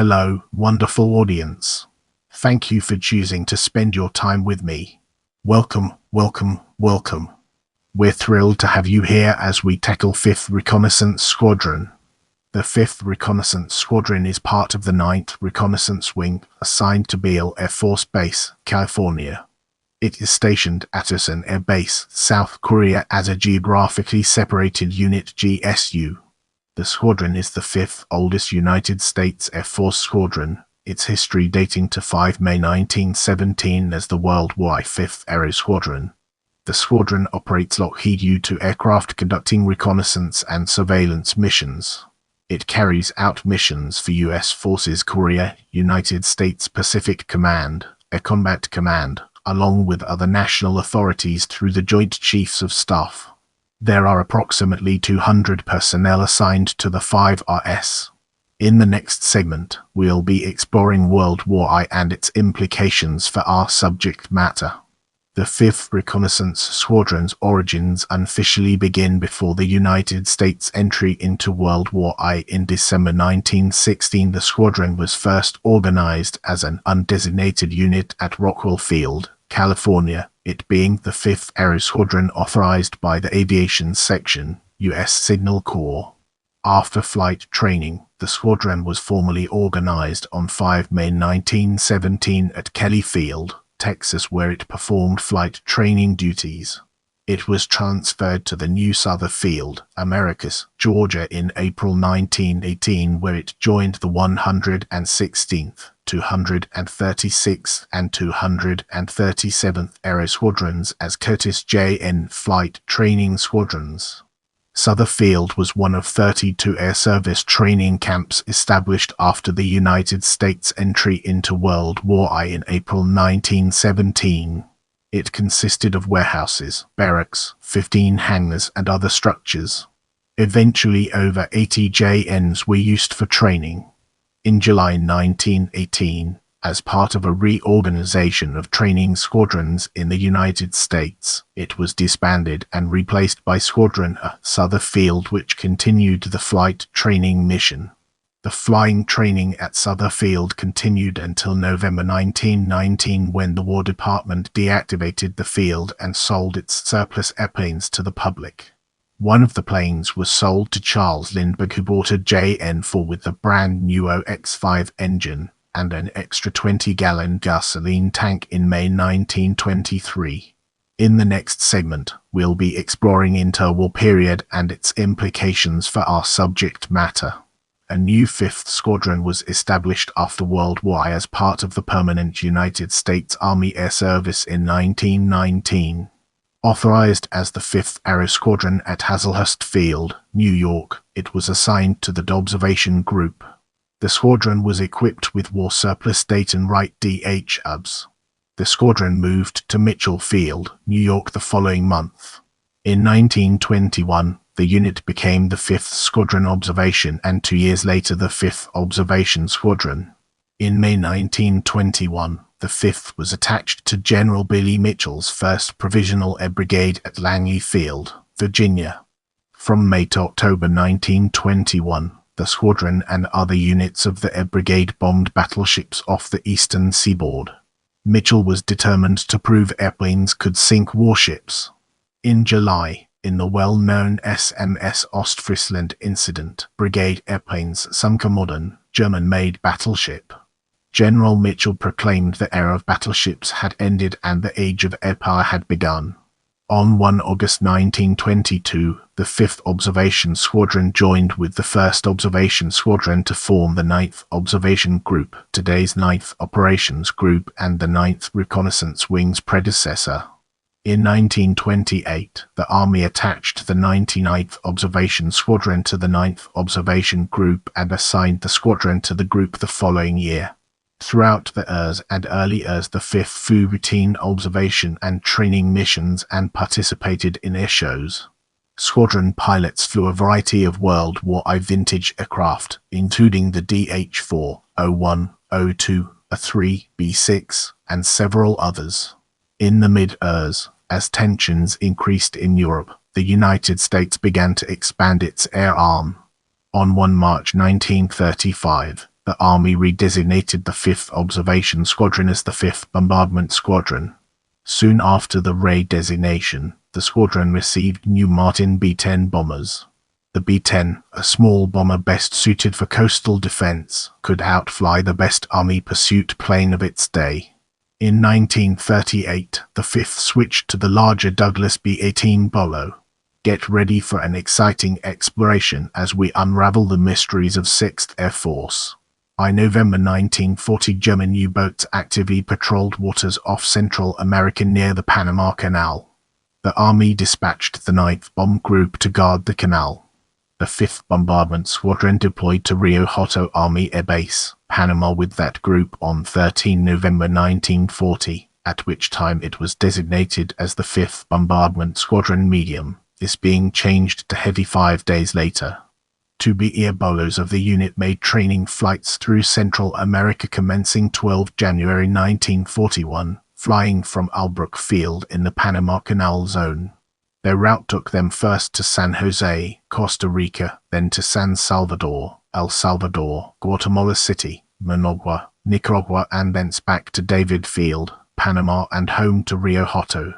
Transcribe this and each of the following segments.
Hello, wonderful audience. Thank you for choosing to spend your time with me. Welcome, welcome, welcome. We're thrilled to have you here as we tackle 5th Reconnaissance Squadron. The 5th Reconnaissance Squadron is part of the 9th Reconnaissance Wing, assigned to Beale Air Force Base, California. It is stationed at Osan Air Base, South Korea as a Geographically Separated Unit (GSU). The squadron is the 5th oldest United States Air Force squadron, its history dating to 5 May 1917 as the World War I 5th Aero Squadron. The squadron operates Lockheed U-2 aircraft conducting reconnaissance and surveillance missions. It carries out missions for U.S. Forces Korea, United States Pacific Command, Air Combat Command, along with other national authorities through the Joint Chiefs of Staff. There are approximately 200 personnel assigned to the 5RS. In the next segment, we'll be exploring World War I and its implications for our subject matter. The 5th Reconnaissance Squadron's origins unofficially begin before the United States' entry into World War I in December 1916. The squadron was first organized as an undesignated unit at Rockwell Field, California, it being the 5th Aero Squadron authorized by the Aviation Section, U.S. Signal Corps. After flight training, the squadron was formally organized on 5 May 1917 at Kelly Field, Texas, where it performed flight training duties. It was transferred to the new Southern Field, Americus, Georgia in April 1918, where it joined the 116th, 236th, and 237th Aero Squadrons as Curtis J.N. flight training squadrons. Southern Field was one of 32 air service training camps established after the United States' entry into World War I in April 1917. It consisted of warehouses, barracks, 15 hangars, and other structures. Eventually over 80 JNs were used for training. In July 1918, as part of a reorganization of training squadrons in the United States, it was disbanded and replaced by Squadron A, Southern Field, which continued the flight training mission. The flying training at Southern Field continued until November 1919, when the War Department deactivated the field and sold its surplus airplanes to the public. One of the planes was sold to Charles Lindbergh, who bought a JN4 with the brand new OX-5 engine and an extra 20-gallon gasoline tank in May 1923. In the next segment, we'll be exploring interwar period and its implications for our subject matter. A new 5th Squadron was established after World War I as part of the permanent United States Army Air Service in 1919. Authorized as the 5th Aero Squadron at Hazlehurst Field, New York, it was assigned to the Observation Group. The squadron was equipped with war surplus Dayton Wright DH-UBs. The squadron moved to Mitchell Field, New York the following month. In 1921, the unit became the 5th Squadron Observation and 2 years later the 5th Observation Squadron. In May 1921, the 5th was attached to General Billy Mitchell's 1st Provisional Air Brigade at Langley Field, Virginia. From May to October 1921, the squadron and other units of the Air Brigade bombed battleships off the eastern seaboard. Mitchell was determined to prove airplanes could sink warships. In July, in the well-known SMS Ostfriesland incident, Brigade airplanes sunk a modern, German-made battleship. General Mitchell proclaimed the era of battleships had ended and the age of air power had begun. On 1 August 1922, the 5th Observation Squadron joined with the 1st Observation Squadron to form the 9th Observation Group, today's 9th Operations Group and the 9th Reconnaissance Wing's predecessor. In 1928, the Army attached the 99th Observation Squadron to the 9th Observation Group and assigned the squadron to the group the following year. Throughout the ERS and early ERS, the 5th flew routine observation and training missions and participated in air shows. Squadron pilots flew a variety of World War I vintage aircraft, including the DH-4, O-1, O-2, A-3, B-6, and several others. In the mid-ERS, as tensions increased in Europe, the United States began to expand its air arm. On 1 March 1935, The Army redesignated the 5th Observation Squadron as the 5th Bombardment Squadron. Soon after the redesignation, the squadron received new Martin B-10 bombers. The B-10, a small bomber best suited for coastal defense, could outfly the best Army pursuit plane of its day. In 1938, the 5th switched to the larger Douglas B-18 Bolo. Get ready for an exciting exploration as we unravel the mysteries of 6th Air Force. By November 1940, German U-boats actively patrolled waters off Central America near the Panama Canal. The Army dispatched the 9th Bomb Group to guard the canal. The 5th Bombardment Squadron deployed to Rio Hato Army Air Base, Panama with that group on 13 November 1940, at which time it was designated as the 5th Bombardment Squadron Medium, this being changed to Heavy 5 days later. 2 Beale Bolos of the unit made training flights through Central America commencing 12 January 1941, flying from Albrook Field in the Panama Canal Zone. Their route took them first to San Jose, Costa Rica, then to San Salvador, El Salvador, Guatemala City, Managua, Nicaragua, and thence back to David Field, Panama, and home to Rio Hato.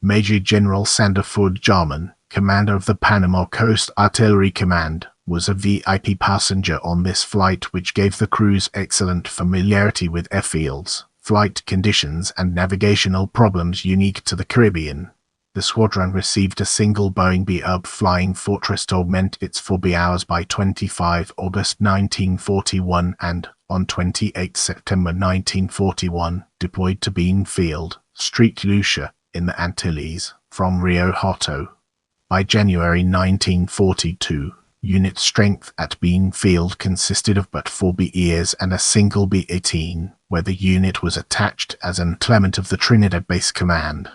Major General Sanderford Jarman, commander of the Panama Coast Artillery Command, was a VIP passenger on this flight, which gave the crews excellent familiarity with airfields, flight conditions, and navigational problems unique to the Caribbean. The squadron received a single Boeing B-UB Flying Fortress to augment its 4B hours by 25 August 1941 and, on 28 September 1941, deployed to Bean Field, St. Lucia, in the Antilles, from Rio Hato. By January 1942, unit strength at Bean Field consisted of but 4 BEs and a single B-18, where the unit was attached as an element of the Trinidad Base Command.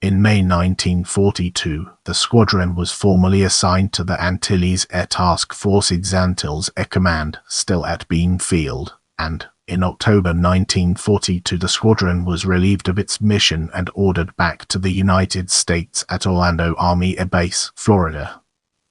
In May 1942, the squadron was formally assigned to the Antilles Air Task Force Antilles Air Command, still at Bean Field, and, in October 1942, the squadron was relieved of its mission and ordered back to the United States at Orlando Army Air Base, Florida.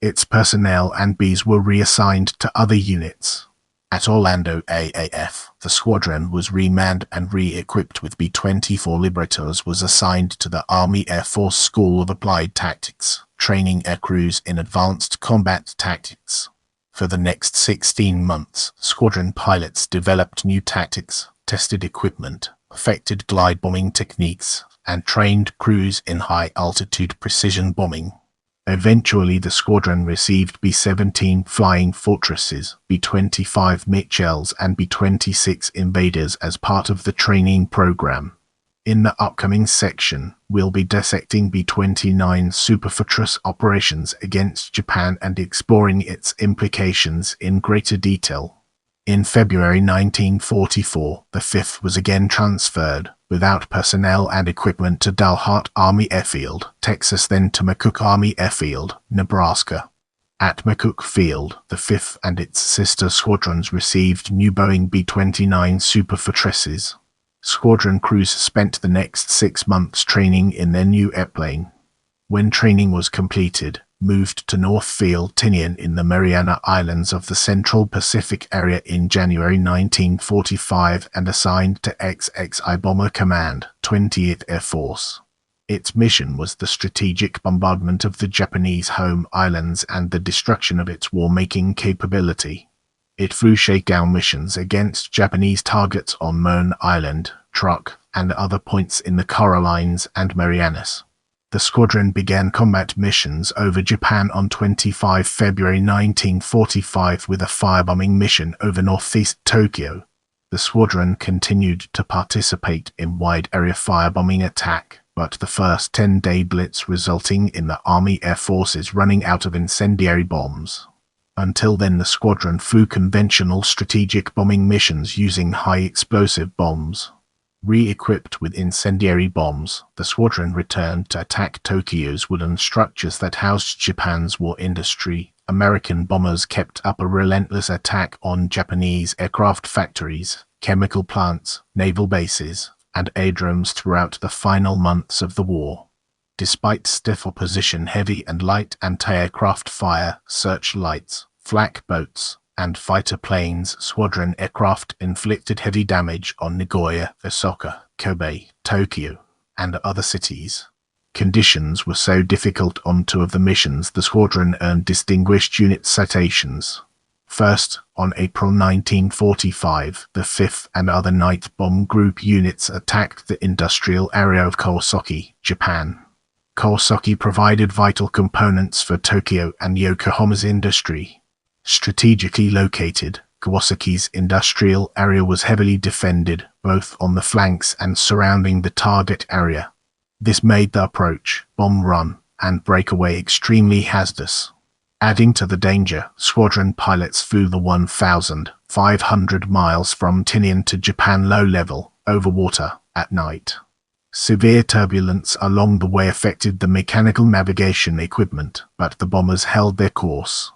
Its personnel and Bs were reassigned to other units. At Orlando AAF, the squadron was remanned and re-equipped with B-24 Liberators was assigned to the Army Air Force School of Applied Tactics, training aircrews in advanced combat tactics. For the next 16 months, squadron pilots developed new tactics, tested equipment, perfected glide bombing techniques, and trained crews in high-altitude precision bombing. Eventually, the squadron received B-17 Flying Fortresses, B-25 Mitchells, and B-26 Invaders as part of the training program. In the upcoming section, we'll be dissecting B-29 Super Fortress operations against Japan and exploring its implications in greater detail. In February 1944, the 5th was again transferred, without personnel and equipment, to Dalhart Army Airfield, Texas, then to McCook Army Airfield, Nebraska. At McCook Field, the 5th and its sister squadrons received new Boeing B-29 Super Fortresses. Squadron crews spent the next 6 months training in their new airplane. When training was completed, moved to North Field Tinian in the Mariana Islands of the Central Pacific area in January 1945 and assigned to XXI Bomber Command, 20th Air Force. Its mission was the strategic bombardment of the Japanese home islands and the destruction of its war-making capability. It flew shakedown missions against Japanese targets on Mohn Island, Truk, and other points in the Carolines and Marianas. The squadron began combat missions over Japan on 25 February 1945 with a firebombing mission over northeast Tokyo. The squadron continued to participate in wide-area firebombing attack, but the first 10-day blitz resulting in the Army Air Forces running out of incendiary bombs. Until then, the squadron flew conventional strategic bombing missions using high-explosive bombs. Re-equipped with incendiary bombs, the squadron returned to attack Tokyo's wooden structures that housed Japan's war industry. American bombers kept up a relentless attack on Japanese aircraft factories, chemical plants, naval bases, and aerodromes throughout the final months of the war. Despite stiff opposition, heavy and light anti-aircraft fire, searchlights, flak boats, and fighter planes squadron aircraft inflicted heavy damage on Nagoya, Osaka, Kobe, Tokyo, and other cities. Conditions were so difficult on two of the missions the squadron earned distinguished unit citations. First, on April 1945, the 5th and other Night Bomb Group units attacked the industrial area of Kawasaki, Japan. Kawasaki provided vital components for Tokyo and Yokohama's industry. Strategically located, Kawasaki's industrial area was heavily defended, both on the flanks and surrounding the target area. This made the approach, bomb run, and breakaway extremely hazardous. Adding to the danger, squadron pilots flew the 1,500 miles from Tinian to Japan low level, over water, at night. Severe turbulence along the way affected the mechanical navigation equipment, but the bombers held their course.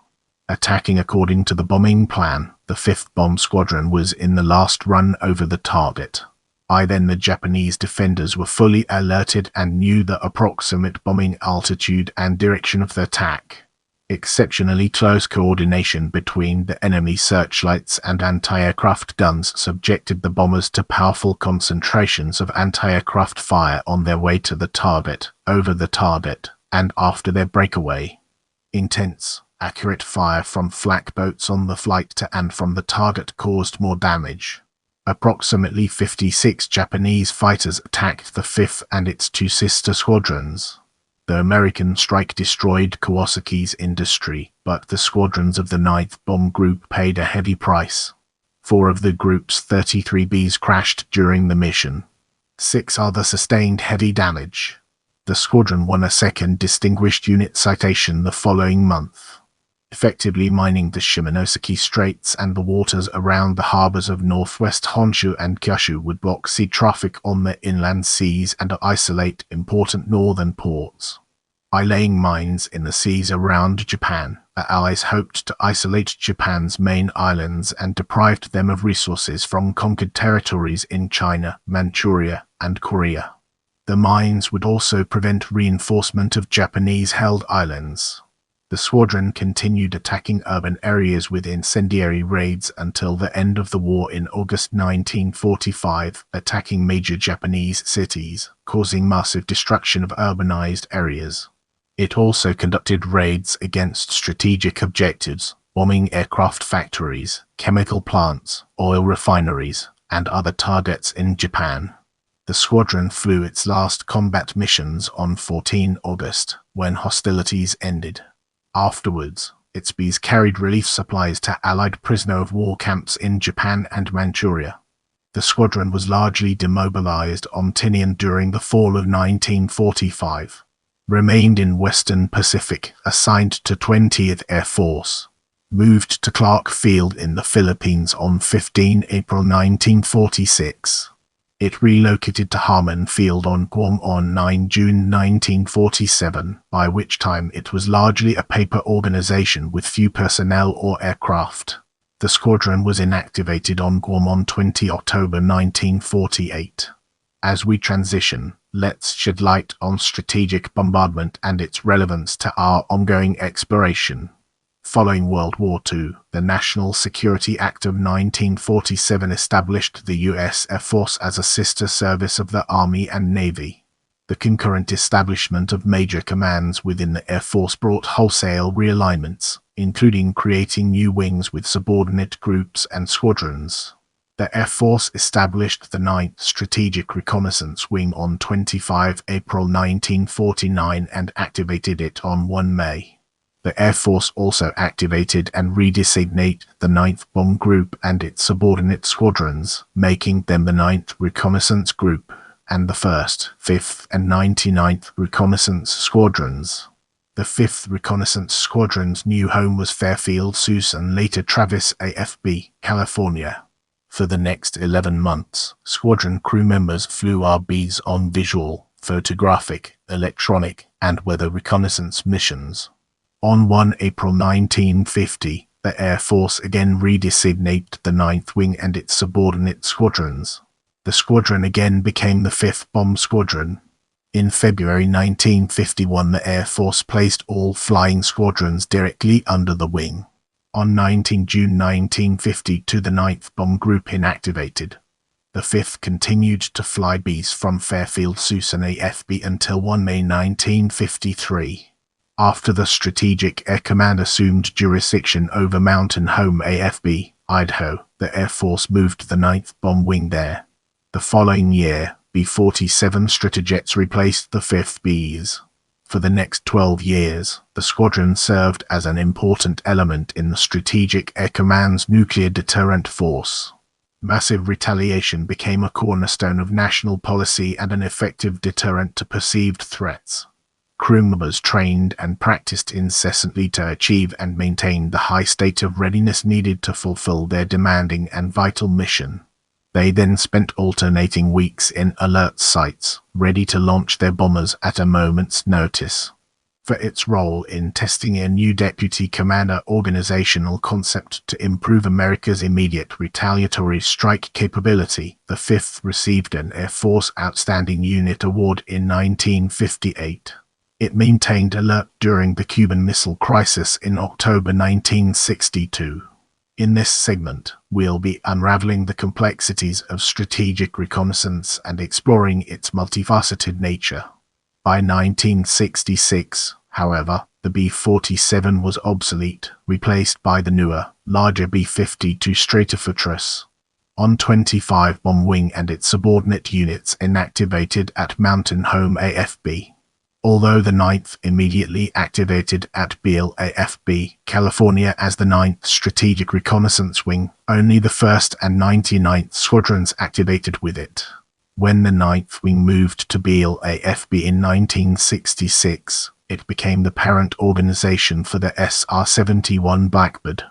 Attacking according to the bombing plan, the 5th Bomb Squadron was in the last run over the target. By then the Japanese defenders were fully alerted and knew the approximate bombing altitude and direction of the attack. Exceptionally close coordination between the enemy searchlights and anti-aircraft guns subjected the bombers to powerful concentrations of anti-aircraft fire on their way to the target, over the target, and after their breakaway. Intense, accurate fire from flak boats on the flight to and from the target caused more damage. Approximately 56 Japanese fighters attacked the 5th and its two sister squadrons. The American strike destroyed Kawasaki's industry, but the squadrons of the 9th Bomb Group paid a heavy price. 4 of the group's 33 Bs crashed during the mission. 6 others sustained heavy damage. The squadron won a second Distinguished Unit citation the following month. Effectively mining the Shimonoseki Straits and the waters around the harbors of northwest Honshu and Kyushu would block sea traffic on the inland seas and isolate important northern ports. By laying mines in the seas around Japan, the Allies hoped to isolate Japan's main islands and deprived them of resources from conquered territories in China, Manchuria, and Korea. The mines would also prevent reinforcement of Japanese-held islands. The squadron continued attacking urban areas with incendiary raids until the end of the war in August 1945, attacking major Japanese cities, causing massive destruction of urbanized areas. It also conducted raids against strategic objectives, bombing aircraft factories, chemical plants, oil refineries, and other targets in Japan. The squadron flew its last combat missions on 14 August, when hostilities ended. Afterwards, its Bs carried relief supplies to Allied prisoner-of-war camps in Japan and Manchuria. The squadron was largely demobilized on Tinian during the fall of 1945. Remained in Western Pacific, assigned to 20th Air Force. Moved to Clark Field in the Philippines on 15 April 1946. It relocated to Harmon Field on Guam on 9 June 1947, by which time it was largely a paper organization with few personnel or aircraft. The squadron was inactivated on Guam on 20 October 1948. As we transition, let's shed light on strategic bombardment and its relevance to our ongoing exploration. Following World War II, the National Security Act of 1947 established the U.S. Air Force as a sister service of the Army and Navy. The concurrent establishment of major commands within the Air Force brought wholesale realignments, including creating new wings with subordinate groups and squadrons. The Air Force established the 9th Strategic Reconnaissance Wing on 25 April 1949 and activated it on 1 May. The Air Force also activated and redesignated the 9th Bomb Group and its subordinate squadrons, making them the 9th Reconnaissance Group and the 1st, 5th, and 99th Reconnaissance Squadrons. The 5th Reconnaissance Squadron's new home was Fairfield, Susan, later Travis AFB, California. For the next 11 months, squadron crew members flew RBs on visual, photographic, electronic, and weather reconnaissance missions. On 1 April 1950, the Air Force again redesignated the 9th Wing and its subordinate squadrons. The squadron again became the 5th Bomb Squadron. In February 1951, the Air Force placed all flying squadrons directly under the wing. On 19 June 1952, the 9th Bomb Group inactivated. The 5th continued to fly Bs from Fairfield Osan AFB until 1 May 1953. After the Strategic Air Command assumed jurisdiction over Mountain Home AFB, Idaho, the Air Force moved the 9th Bomb Wing there. The following year, B-47 Stratojets replaced the 5th Bs. For the next 12 years, the squadron served as an important element in the Strategic Air Command's nuclear deterrent force. Massive retaliation became a cornerstone of national policy and an effective deterrent to perceived threats. Crew members trained and practiced incessantly to achieve and maintain the high state of readiness needed to fulfill their demanding and vital mission. They then spent alternating weeks in alert sites, ready to launch their bombers at a moment's notice. For its role in testing a new deputy commander organizational concept to improve America's immediate retaliatory strike capability, the 5th received an Air Force Outstanding Unit Award in 1958. It maintained alert during the Cuban Missile Crisis in October 1962. In this segment, we'll be unraveling the complexities of strategic reconnaissance and exploring its multifaceted nature. By 1966, however, the B-47 was obsolete, replaced by the newer, larger B-52 Stratofortress. On 25 Bomb Wing and its subordinate units inactivated at Mountain Home AFB. Although the 9th immediately activated at Beale AFB, California as the 9th Strategic Reconnaissance Wing, only the 1st and 99th Squadrons activated with it. When the 9th Wing moved to Beale AFB in 1966, it became the parent organization for the SR-71 Blackbird.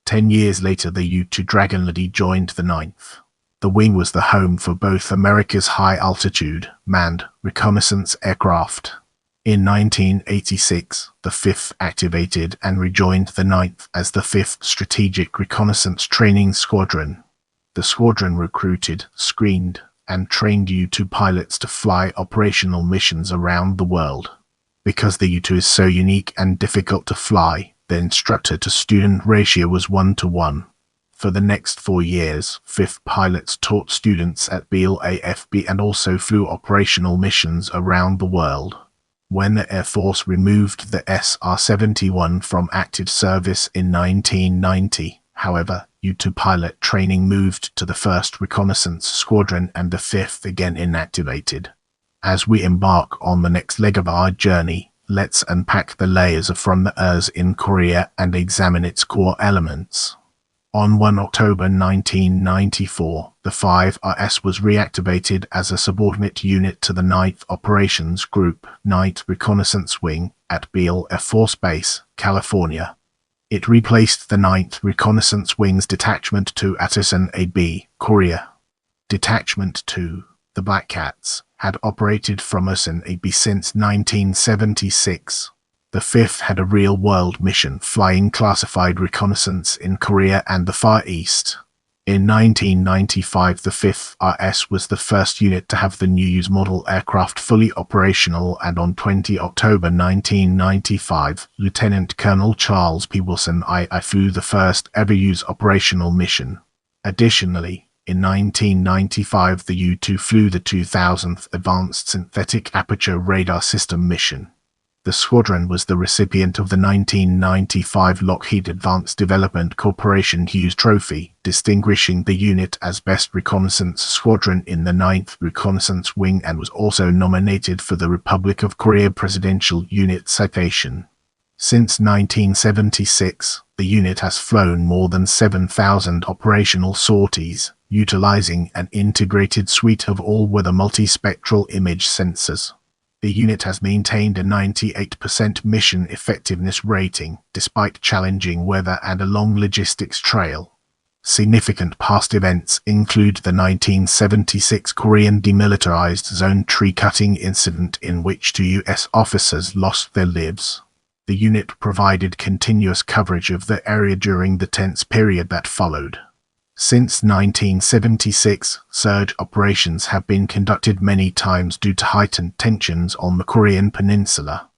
10 years later, the U-2 Dragonlady joined the 9th. The wing was the home for both America's high-altitude, manned, reconnaissance aircraft. In 1986, the 5th activated and rejoined the 9th as the 5th Strategic Reconnaissance Training Squadron. The squadron recruited, screened, and trained U-2 pilots to fly operational missions around the world. Because the U-2 is so unique and difficult to fly, the instructor-to-student ratio was 1:1. For the next 4 years, 5th pilots taught students at Beale AFB and also flew operational missions around the world. When the Air Force removed the SR-71 from active service in 1990, however, U-2 pilot training moved to the 1st Reconnaissance Squadron and the 5th again inactivated. As we embark on the next leg of our journey, let's unpack the layers from the URSS in Korea and examine its core elements. On 1 October 1994, the 5RS was reactivated as a subordinate unit to the 9th Operations Group, 9th Reconnaissance Wing, at Beale Air Force Base, California. It replaced the 9th Reconnaissance Wing's Detachment 2 at Osan Air Base, Korea. Detachment 2, the Black Cats, had operated from Osan Air Base since 1976. The 5th had a real-world mission flying classified reconnaissance in Korea and the Far East. In 1995, the 5th RS was the first unit to have the new Hughes model aircraft fully operational, and on 20 October 1995, Lieutenant Colonel Charles P. Wilson I flew the first ever Hughes operational mission. Additionally, in 1995, the U-2 flew the 2000th Advanced Synthetic Aperture Radar System mission. The squadron was the recipient of the 1995 Lockheed Advanced Development Corporation Hughes Trophy, distinguishing the unit as Best Reconnaissance Squadron in the 9th Reconnaissance Wing, and was also nominated for the Republic of Korea Presidential Unit Citation. Since 1976, the unit has flown more than 7,000 operational sorties, utilizing an integrated suite of all-weather multispectral image sensors. The unit has maintained a 98% mission effectiveness rating, despite challenging weather and a long logistics trail. Significant past events include the 1976 Korean Demilitarized Zone tree-cutting incident in which 2 U.S. officers lost their lives. The unit provided continuous coverage of the area during the tense period that followed. Since 1976, surge operations have been conducted many times due to heightened tensions on the Korean peninsula.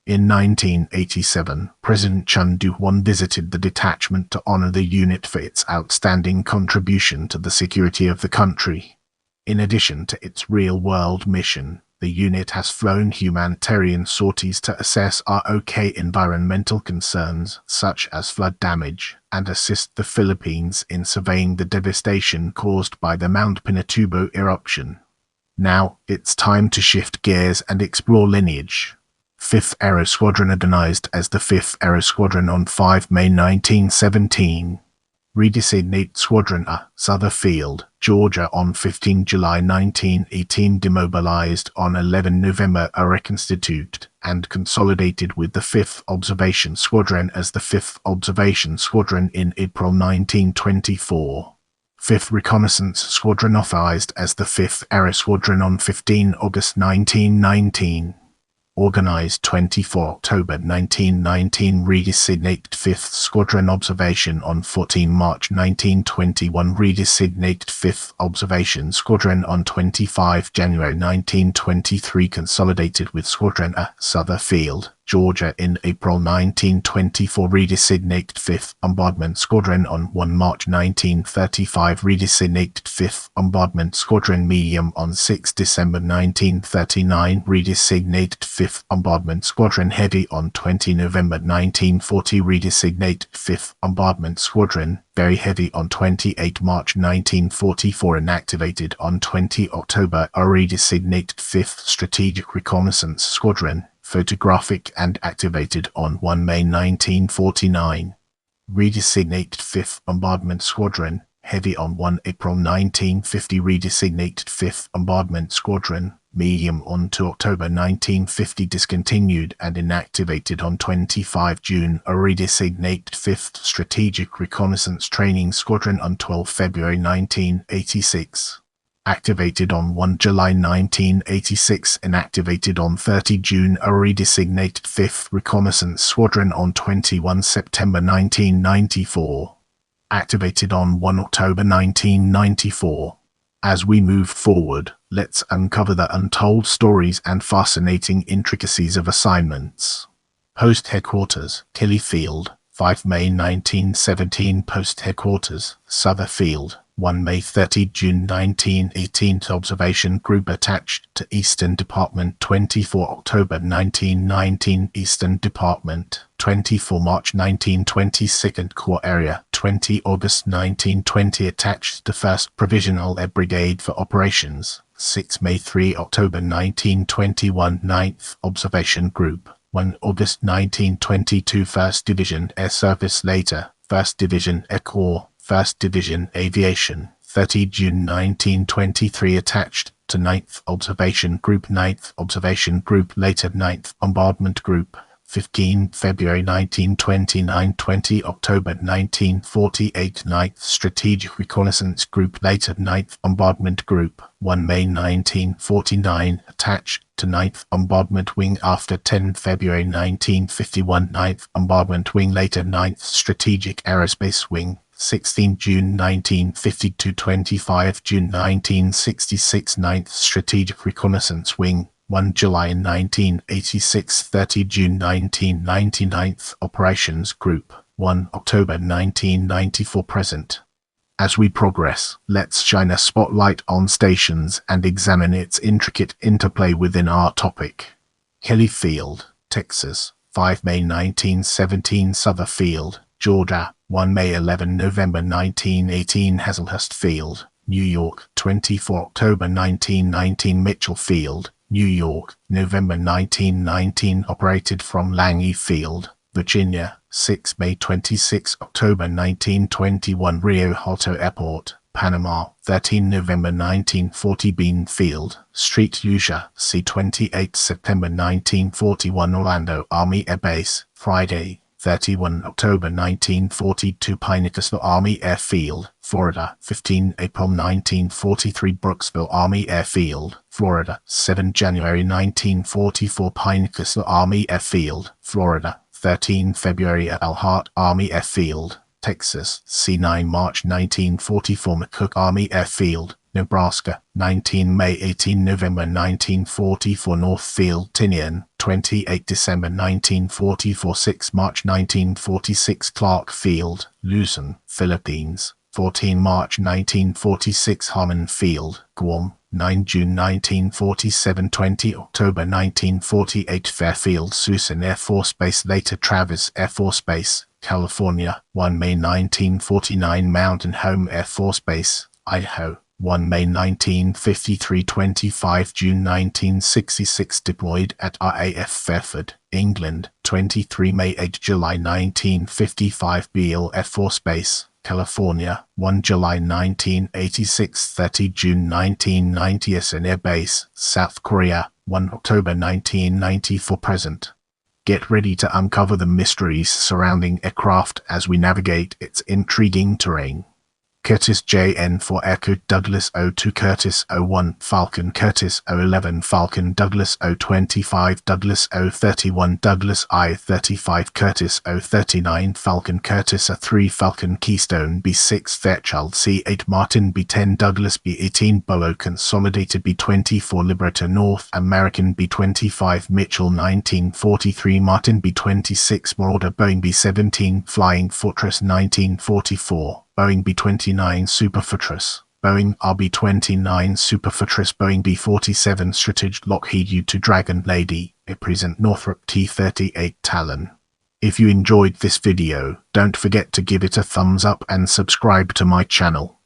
In 1987, President Chun Doo-hwan visited the detachment to honor the unit for its outstanding contribution to the security of the country. In addition to its real-world mission, the unit has flown humanitarian sorties to assess ROK environmental concerns such as flood damage and assist the Philippines in surveying the devastation caused by the Mount Pinatubo eruption. Now, it's time to shift gears and explore lineage. 5th Aero Squadron organized as the 5th Aero Squadron on 5 May 1917. Redesignate Squadron A, Sutherfield, Georgia on 15 July 1918, demobilized on 11 November, are reconstituted and consolidated with the 5th Observation Squadron as the 5th Observation Squadron in April 1924. 5th Reconnaissance Squadron authorized as the 5th Aero Squadron on 15 August 1919. Organized 24 October 1919, redesignated 5th Squadron Observation on 14 March 1921, redesignated 5th Observation Squadron on 25 January 1923, consolidated with Squadron A, Sutherfield, Georgia in April 1924, redesignated 5th Bombardment Squadron on 1 March 1935, redesignated 5th Bombardment Squadron Medium on 6 December 1939, redesignated 5th Bombardment Squadron Heavy on 20 November 1940, redesignated 5th Bombardment Squadron Very Heavy on 28 March 1944, inactivated on 20 October, are redesignated 5th Strategic Reconnaissance Squadron, photographic, and activated on 1 May 1949. Redesignated 5th Bombardment Squadron Heavy on 1 April 1950, redesignated 5th Bombardment Squadron Medium on 2 October 1950, discontinued and inactivated on 25 June, a redesignated 5th Strategic Reconnaissance Training Squadron on 12 February 1986. Activated on 1 July 1986, inactivated on 30 June, a redesignated 5th Reconnaissance Squadron on 21 September 1994. Activated on 1 October 1994. As we move forward, let's uncover the untold stories and fascinating intricacies of assignments. Post Headquarters, Kelly Field, 5 May 1917. Post Headquarters, Sutherfield, 1 May 30 June 1918. Observation Group attached to Eastern Department, 24 October 1919. Eastern Department, 24 March 1920. 2nd Corps Area, 20 August 1920. Attached to 1st Provisional Air Brigade for Operations, 6 May 3 October 1921. 9th Observation Group, 1 August 1922. 1st Division Air Service. Later, 1st Division Air Corps, 1st Division Aviation, 30 June 1923. Attached to 9th Observation Group. 9th Observation Group. Later, 9th Bombardment Group, 15 February 1929, 20 October 1948. 9th Strategic Reconnaissance Group. Later, 9th Bombardment Group, 1 May 1949. Attached to 9th Bombardment Wing after 10 February 1951. 9th Bombardment Wing. Later, 9th Strategic Aerospace Wing, 16 June 1952, 25 June 1966. 9th Strategic Reconnaissance Wing, 1 July 1986, 30 June 1990. 9th Operations Group, 1 October 1994. Present. As we progress, let's shine a spotlight on stations and examine its intricate interplay within our topic. Kelly Field, Texas, 5 May 1917. Sutherfield, Georgia, 1 May 11 November 1918. Hazelhurst Field, New York, 24 October 1919. Mitchell Field, New York, November 1919. Operated from Langley Field, Virginia, 6 May 26 October 1921. Rio Alto Airport, Panama, 13 November 1940. Bean Field, Street Lucia, C-28 September 1941. Orlando Army Air Base, Friday, 31 October 1942. Pinecastle Army Airfield, Florida, 15 April 1943. Brooksville Army Airfield, Florida, 7 January 1944. Pinecastle Army Airfield, Florida, 13 February. Elhart Army Airfield, Texas, C9 March 1944. McCook Army Airfield, Nebraska, 19 May 18 November 1944 Northfield, Tinian, 28 December 1944 6 March 1946 Clark Field, Luzon, Philippines, 14 March 1946 Harmon Field, Guam, 9 June 1947 20 October 1948 Fairfield Osan Air Force Base, later Travis Air Force Base, California, 1 May 1949 Mountain Home Air Force Base, Idaho, 1 May 1953 25 June 1966 deployed at RAF Fairford, England, 23 May 8 July 1955 Beale Air Force Base, California, 1 July 1986 30 June 1990 Osan Air Base, South Korea, 1 October 1994 present. Get ready to uncover the mysteries surrounding aircraft as we navigate its intriguing terrain. Curtis JN for Echo, Douglas 02 Curtis 01 Falcon, Curtis 011 Falcon, Douglas 025 Douglas 031 Douglas I-35 Curtis 039 Falcon, Curtis A3 Falcon, Keystone B6 Fairchild C8 Martin B10 Douglas B18 Boa Consolidated B24 Liberator North American B25 Mitchell 1943 Martin B26 Marauder Boeing B17 Flying Fortress 1944 Boeing B-29 Super Fortress, Boeing RB-29 Super Fortress, Boeing B-47 Strategic, Lockheed U-2 Dragon Lady, a present Northrop T-38 Talon. If you enjoyed this video, don't forget to give it a thumbs up and subscribe to my channel.